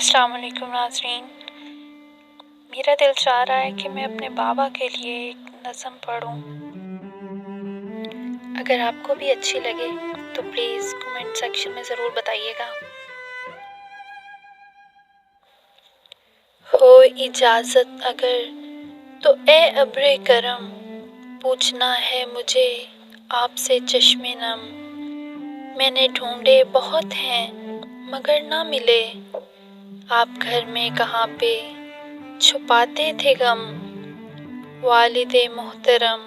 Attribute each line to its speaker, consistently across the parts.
Speaker 1: अस्सलाम वालेकुम नाज़रीन। मेरा दिल चाह रहा है कि मैं अपने बाबा के लिए एक नज़म पढ़ूं। अगर आपको भी अच्छी लगे तो प्लीज़ कमेंट सेक्शन में ज़रूर बताइएगा। हो इजाज़त अगर तो ए अब्रे करम, पूछना है मुझे आपसे चश्मे नम। मैंने ढूंढे बहुत हैं मगर ना मिले, आप घर में कहाँ पे छुपाते थे गम। वालिदे मोहतरम,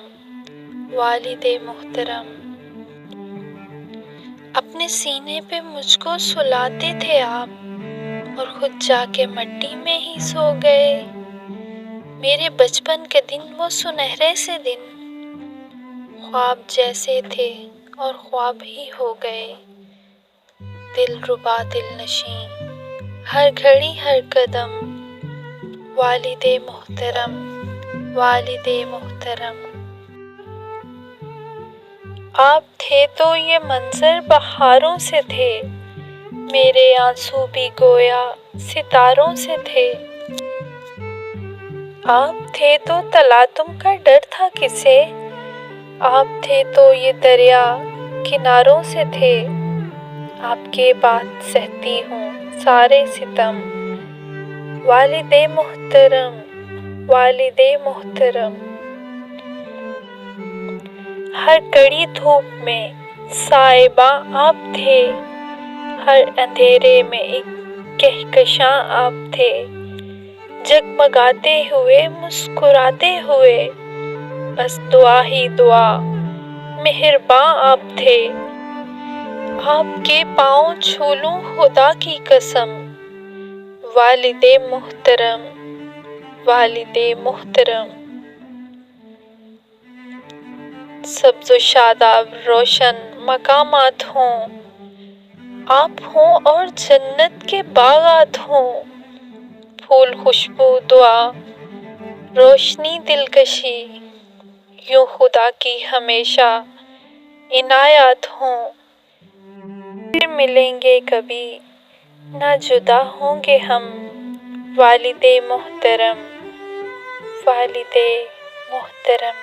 Speaker 1: वालिदे मोहतरम, अपने सीने पे मुझको सुलाते थे आप, और खुद जाके मिट्टी में ही सो गए। मेरे बचपन के दिन वो सुनहरे से दिन, ख्वाब जैसे थे और ख्वाब ही हो गए। दिल रुबा दिल नशीं हर घड़ी हर कदम, वालिदे मोहतरम, वालिदे मोहतरम। आप थे तो ये मंजर बहारों से थे, मेरे आंसू भी गोया सितारों से थे। आप थे तो तलातुम का डर था किसे, आप थे तो ये दरिया किनारों से थे। आपके बाद सहती हूँ सारे सितम, वालिदे मोहतरम, वालिदे मोहतरम। हर कड़ी धूप में साइबा आप थे, हर अंधेरे में एक कहकशां आप थे। जगमगाते हुए मुस्कुराते हुए, बस दुआ ही दुआ मेहरबां आप थे। आपके पाँव छू लूं खुदा की कसम, वालिदे मोहतरम, वालिदे मोहतरम। सब्ज़ व शादाब रोशन मकामात हों, आप हों और जन्नत के बागात हों। फूल खुशबू दुआ रोशनी दिलकशी, यूं खुदा की हमेशा इनायत हों। फिर मिलेंगे कभी ना जुदा होंगे हम, वालिदे मोहतरम, वालिदे मोहतरम।